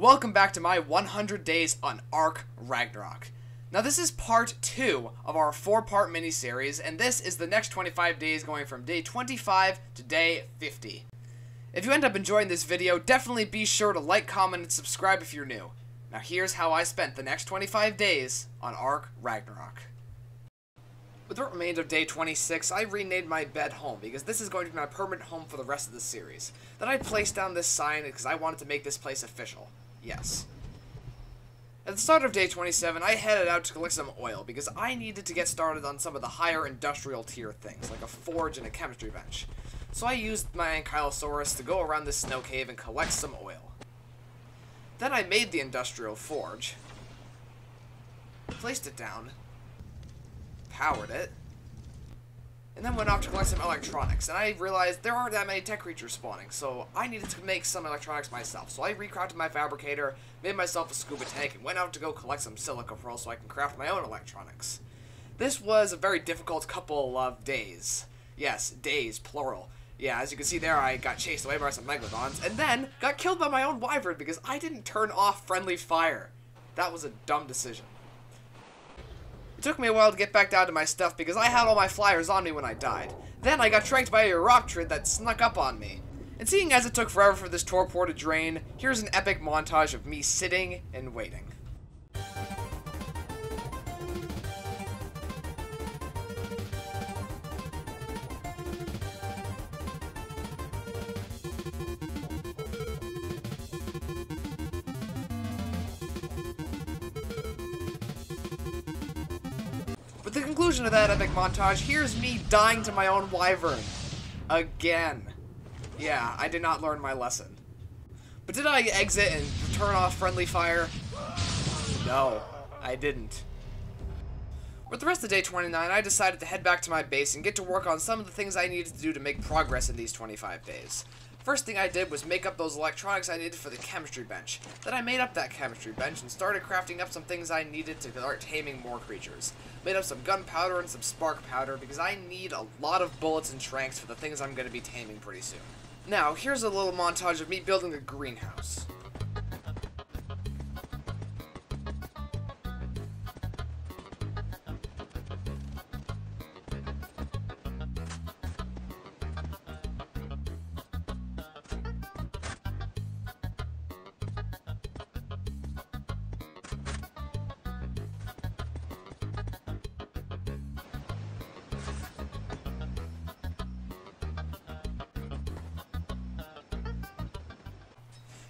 Welcome back to my 100 days on ARK Ragnarok. Now this is part 2 of our 4-part mini-series, and this is the next 25 days going from day 25 to day 50. If you end up enjoying this video, definitely be sure to like, comment, and subscribe if you're new. Now here's how I spent the next 25 days on ARK Ragnarok. With the remainder of day 26, I renamed my bed home, because this is going to be my permanent home for the rest of the series. Then I placed down this sign because I wanted to make this place official. Yes. At the start of day 27, I headed out to collect some oil, because I needed to get started on some of the higher industrial tier things, like a forge and a chemistry bench. So I used my Ankylosaurus to go around this snow cave and collect some oil. Then I made the industrial forge, placed it down, powered it, and then went off to collect some electronics, and I realized there aren't that many tech creatures spawning, so I needed to make some electronics myself. So I recrafted my fabricator, made myself a scuba tank, and went out to go collect some silica pearls so I can craft my own electronics. This was a very difficult couple of days. Yes, days, plural. Yeah, as you can see there, I got chased away by some megalodons, and then got killed by my own wyvern because I didn't turn off friendly fire. That was a dumb decision. It took me a while to get back down to my stuff because I had all my flyers on me when I died. Then I got tranked by a Raptor that snuck up on me. And seeing as it took forever for this torpor to drain, here's an epic montage of me sitting and waiting. With the conclusion of that epic montage, here's me dying to my own wyvern. Again. Yeah, I did not learn my lesson. But did I exit and turn off friendly fire? No, I didn't. With the rest of day 29, I decided to head back to my base and get to work on some of the things I needed to do to make progress in these 25 days. First thing I did was make up those electronics I needed for the chemistry bench. Then I made up that chemistry bench and started crafting up some things I needed to start taming more creatures. Made up some gunpowder and some spark powder because I need a lot of bullets and tranks for the things I'm going to be taming pretty soon. Now, here's a little montage of me building a greenhouse.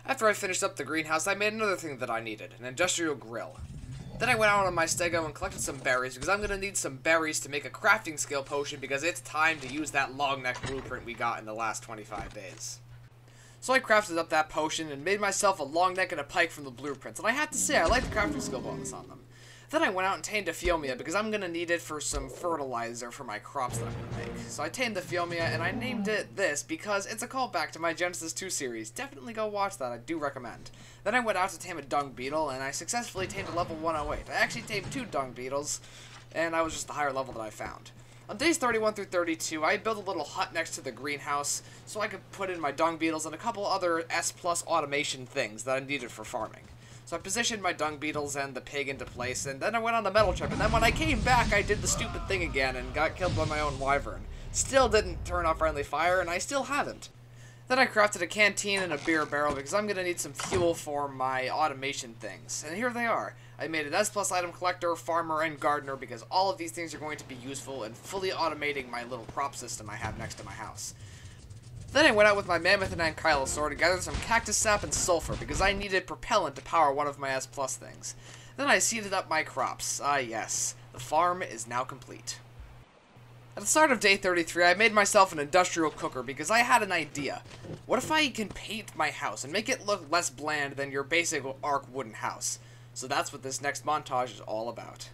After I finished up the greenhouse, I made another thing that I needed, an industrial grill. Then I went out on my stego and collected some berries, because I'm going to need some berries to make a crafting skill potion, because it's time to use that long neck blueprint we got in the last 25 days. So I crafted up that potion and made myself a long neck and a pike from the blueprints, and I have to say, I like the crafting skill bonus on them. Then I went out and tamed a Phiomia, because I'm going to need it for some fertilizer for my crops that I'm going to make. So I tamed the Phiomia, and I named it this because it's a callback to my Genesis 2 series. Definitely go watch that, I do recommend. Then I went out to tame a dung beetle, and I successfully tamed a level 108. I actually tamed 2 dung beetles, and I was just the higher level that I found. On days 31 through 32, I built a little hut next to the greenhouse, so I could put in my dung beetles and a couple other S+ automation things that I needed for farming. So I positioned my dung beetles and the pig into place, and then I went on the metal trip, and then when I came back, I did the stupid thing again and got killed by my own wyvern. Still didn't turn off friendly fire, and I still haven't. Then I crafted a canteen and a beer barrel because I'm going to need some fuel for my automation things. And here they are. I made an S+ item collector, farmer, and gardener because all of these things are going to be useful in fully automating my little prop system I have next to my house. Then I went out with my mammoth and ankylosaur to gather some cactus sap and sulfur because I needed propellant to power one of my S+ things. Then I seeded up my crops. Ah yes, the farm is now complete. At the start of day 33, I made myself an industrial cooker because I had an idea. What if I can paint my house and make it look less bland than your basic ARK wooden house? So that's what this next montage is all about.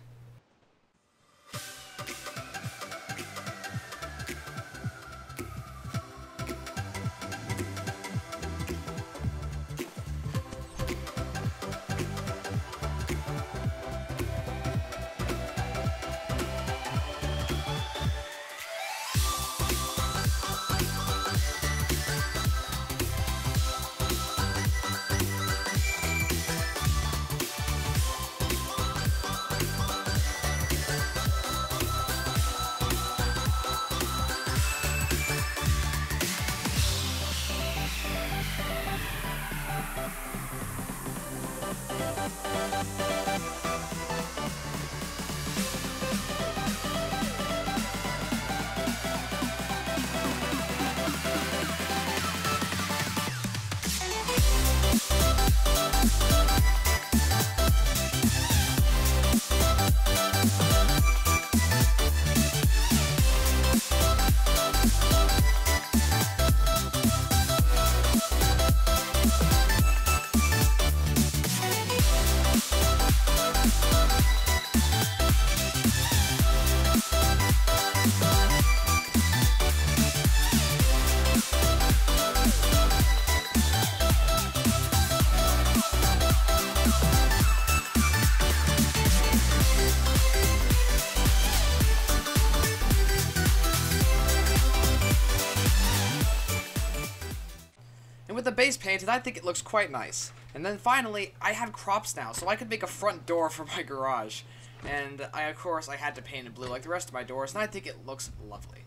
With the base painted, I think it looks quite nice. And then finally, I had crops now, so I could make a front door for my garage. And of course, I had to paint it blue like the rest of my doors, and I think it looks lovely.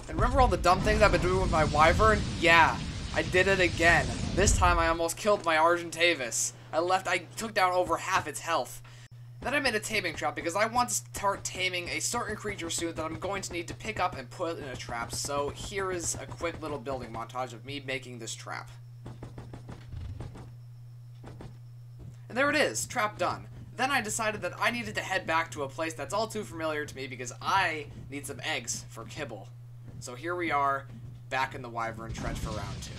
And remember all the dumb things I've been doing with my wyvern? Yeah, I did it again. This time I almost killed my Argentavis. I took down over half its health. Then I made a taming trap because I want to start taming a certain creature soon that I'm going to need to pick up and put in a trap. So here is a quick little building montage of me making this trap. And there it is, trap done. Then I decided that I needed to head back to a place that's all too familiar to me because I need some eggs for kibble. So here we are, back in the wyvern trench for round 2.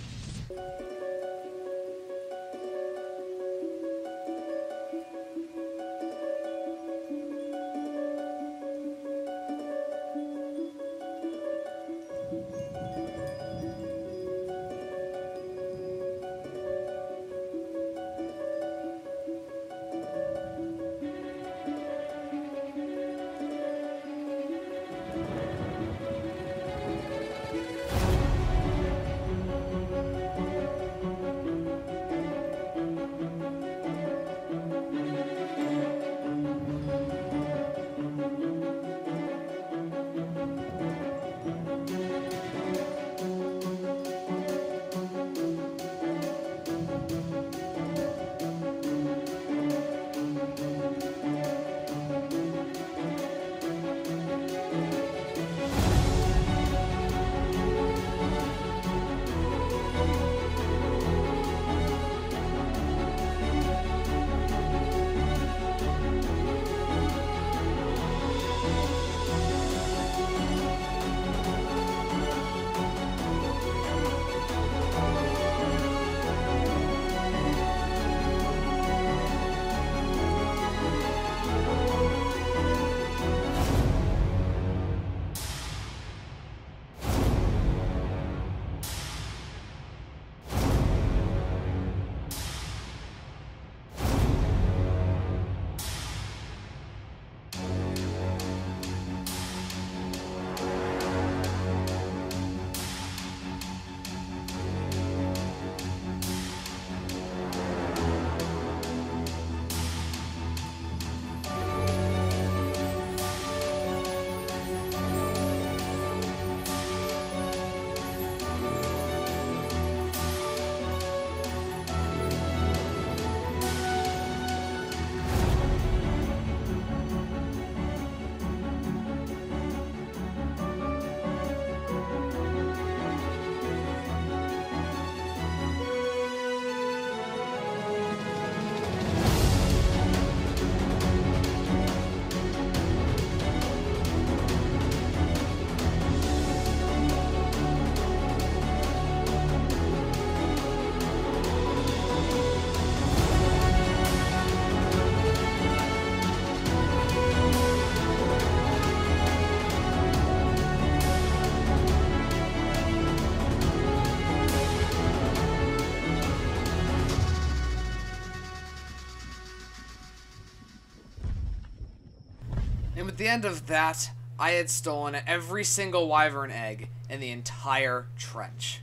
And with the end of that, I had stolen every single wyvern egg in the entire trench.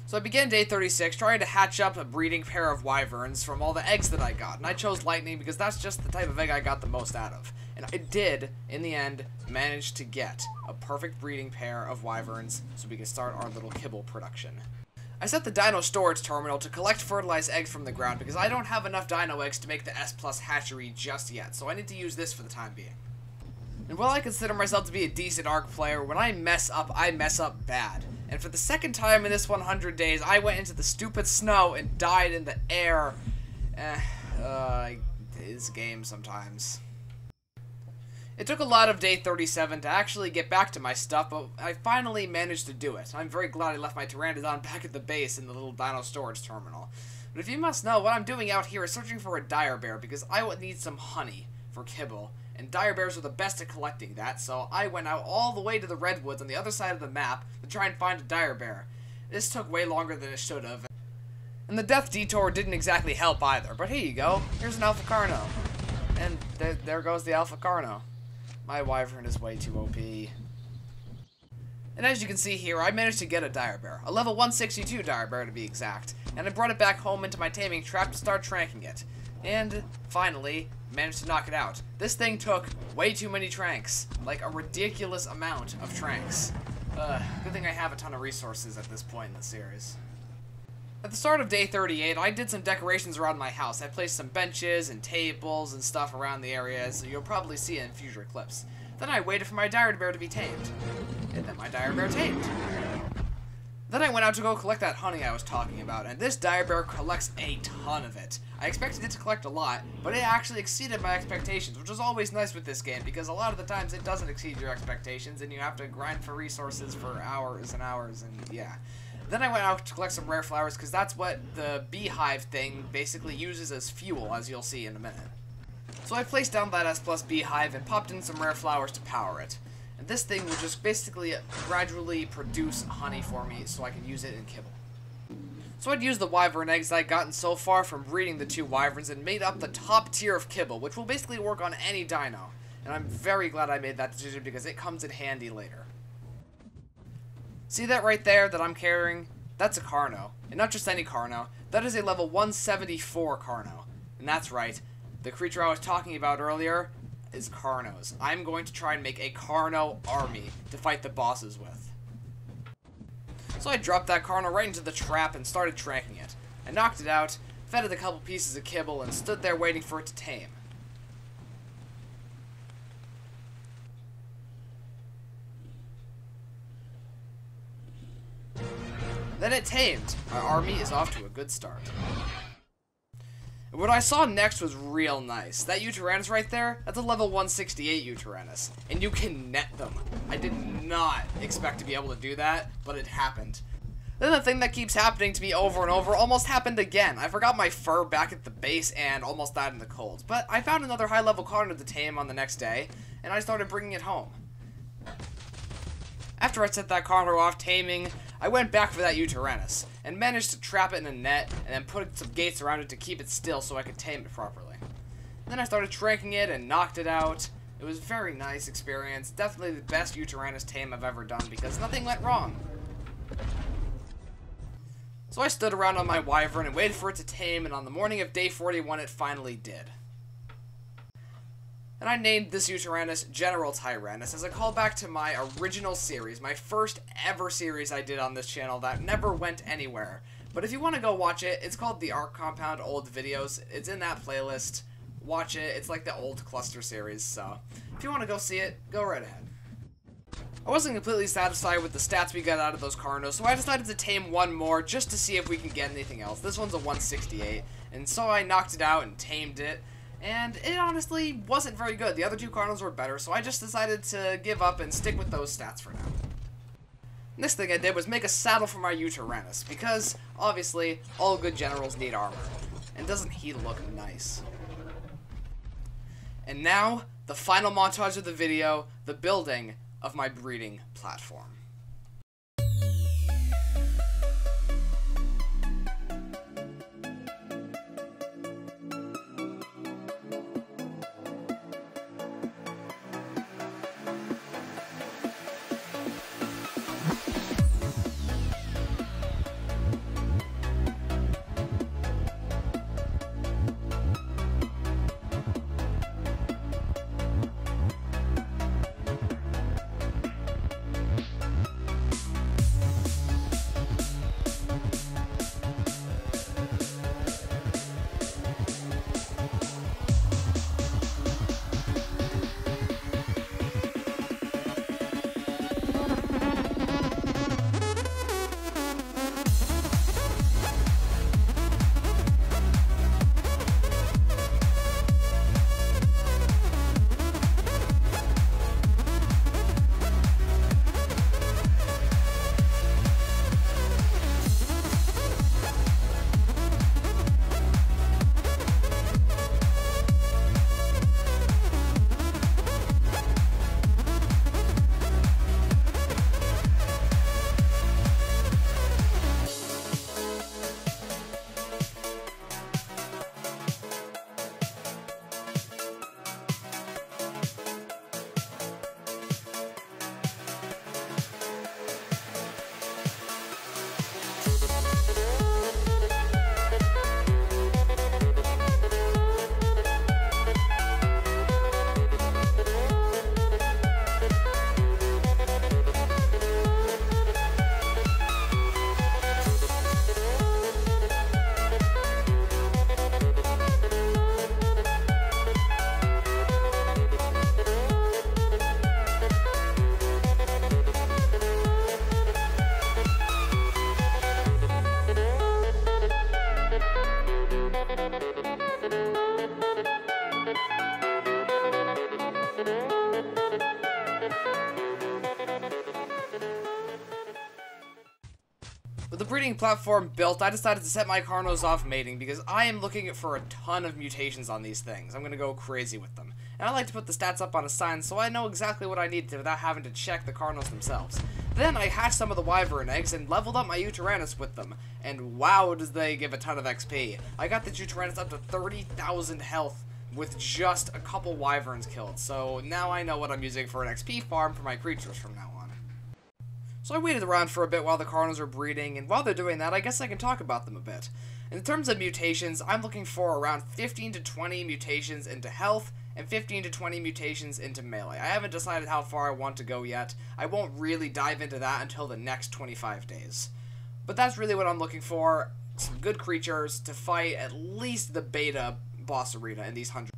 So I began day 36 trying to hatch up a breeding pair of wyverns from all the eggs that I got. And I chose lightning because that's just the type of egg I got the most out of. And I did, in the end, manage to get a perfect breeding pair of wyverns so we can start our little kibble production. I set the Dino Storage Terminal to collect fertilized eggs from the ground because I don't have enough dino eggs to make the S+ hatchery just yet, so I need to use this for the time being. And while I consider myself to be a decent ARK player, when I mess up bad. And for the second time in this 100 days, I went into the stupid snow and died in the air. It's a game sometimes. It took a lot of day 37 to actually get back to my stuff, but I finally managed to do it. I'm very glad I left my Pteranodon back at the base in the little Dino Storage Terminal. But if you must know, what I'm doing out here is searching for a dire bear, because I would need some honey for kibble. And dire bears are the best at collecting that, so I went out all the way to the redwoods on the other side of the map to try and find a dire bear. This took way longer than it should have. And the death detour didn't exactly help either, but here you go. Here's an Alpha Carno. And there goes the Alpha Carno. My wyvern is way too OP. And as you can see here, I managed to get a dire bear. A level 162 dire bear to be exact. And I brought it back home into my taming trap to start tranking it. And, finally, managed to knock it out. This thing took way too many tranks. Like, a ridiculous amount of tranks. Good thing I have a ton of resources at this point in the series. At the start of day 38, I did some decorations around my house. I placed some benches and tables and stuff around the area, so you'll probably see it in future clips. Then I waited for my dire bear to be tamed. And then my dire bear tamed. Then I went out to go collect that honey I was talking about, and this dire bear collects a ton of it. I expected it to collect a lot, but it actually exceeded my expectations, which is always nice with this game, because a lot of the times it doesn't exceed your expectations, and you have to grind for resources for hours and hours, and yeah. Then I went out to collect some rare flowers, because that's what the beehive thing basically uses as fuel, as you'll see in a minute. So I placed down that S+ beehive and popped in some rare flowers to power it. And this thing will just basically gradually produce honey for me so I can use it in kibble. So I'd used the wyvern eggs I'd gotten so far from breeding the two wyverns and made up the top tier of kibble, which will basically work on any dino. And I'm very glad I made that decision because it comes in handy later. See that right there that I'm carrying? That's a Carno. And not just any Carno. That is a level 174 Carno. And that's right. The creature I was talking about earlier is Carnos. I'm going to try and make a Carno army to fight the bosses with. So I dropped that Carno right into the trap and started tranking it. I knocked it out, fed it a couple pieces of kibble, and stood there waiting for it to tame. Then it tamed. Our army is off to a good start. And what I saw next was real nice. That Utyrannus right there, that's a level 168 Utyrannus. And you can net them. I did not expect to be able to do that, but it happened. Then the thing that keeps happening to me over and over almost happened again. I forgot my fur back at the base and almost died in the cold. But I found another high-level Carno to tame on the next day, and I started bringing it home. After I set that Carno off taming, I went back for that Utyrannus, and managed to trap it in a net, and then put some gates around it to keep it still so I could tame it properly. Then I started tranking it and knocked it out. It was a very nice experience, definitely the best Utyrannus tame I've ever done because nothing went wrong. So I stood around on my wyvern and waited for it to tame, and on the morning of day 41 it finally did. And I named this Utyrannus General Tyrannus as a callback to my original series, my first ever series I did on this channel that never went anywhere. But if you want to go watch it, it's called the ARK Compound Old Videos. It's in that playlist. Watch it. It's like the old cluster series, so if you want to go see it, go right ahead. I wasn't completely satisfied with the stats we got out of those Carnos, so I decided to tame one more just to see if we can get anything else. This one's a 168, and so I knocked it out and tamed it. And it honestly wasn't very good. The other two Carnos were better, so I just decided to give up and stick with those stats for now. Next thing I did was make a saddle for my Utyrannus, because, obviously, all good generals need armor. And doesn't he look nice? And now, the final montage of the video, the building of my breeding platform. the breeding platform built, I decided to set my Carnos off mating because I am looking for a ton of mutations on these things. I'm going to go crazy with them. And I like to put the stats up on a sign so I know exactly what I need to without having to check the Carnos themselves. Then I hatched some of the Wyvern eggs and leveled up my Uteranus with them. And wow, does they give a ton of XP. I got the Uteranus up to 30,000 health with just a couple Wyverns killed. So now I know what I'm using for an XP farm for my creatures from now on. So I waited around for a bit while the Carnos were breeding, and while they're doing that, I guess I can talk about them a bit. In terms of mutations, I'm looking for around 15 to 20 mutations into health, and 15 to 20 mutations into melee. I haven't decided how far I want to go yet. I won't really dive into that until the next 25 days. But that's really what I'm looking for, some good creatures to fight at least the beta boss arena in these 100.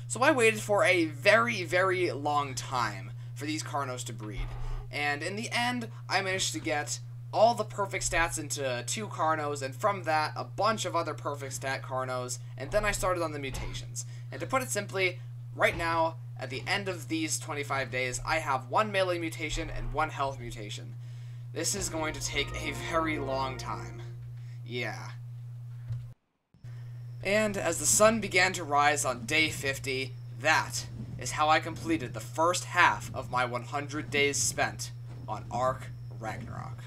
So I waited for a very, very long time for these Carnos to breed. And in the end, I managed to get all the perfect stats into 2 Carnos, and from that, a bunch of other perfect stat Carnos, and then I started on the mutations. And to put it simply, right now, at the end of these 25 days, I have 1 melee mutation and 1 health mutation. This is going to take a very long time. Yeah. And as the sun began to rise on day 50, that is how I completed the first half of my 100 days spent on ARK Ragnarok.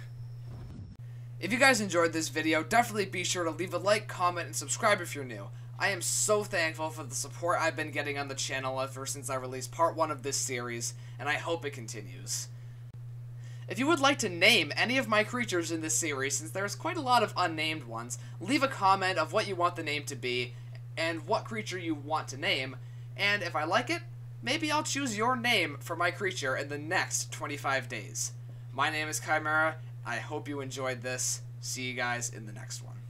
If you guys enjoyed this video, definitely be sure to leave a like, comment, and subscribe if you're new. I am so thankful for the support I've been getting on the channel ever since I released part 1 of this series, and I hope it continues. If you would like to name any of my creatures in this series, since there's quite a lot of unnamed ones, leave a comment of what you want the name to be, and what creature you want to name, and if I like it, maybe I'll choose your name for my creature in the next 25 days. My name is Chimera. I hope you enjoyed this. See you guys in the next one.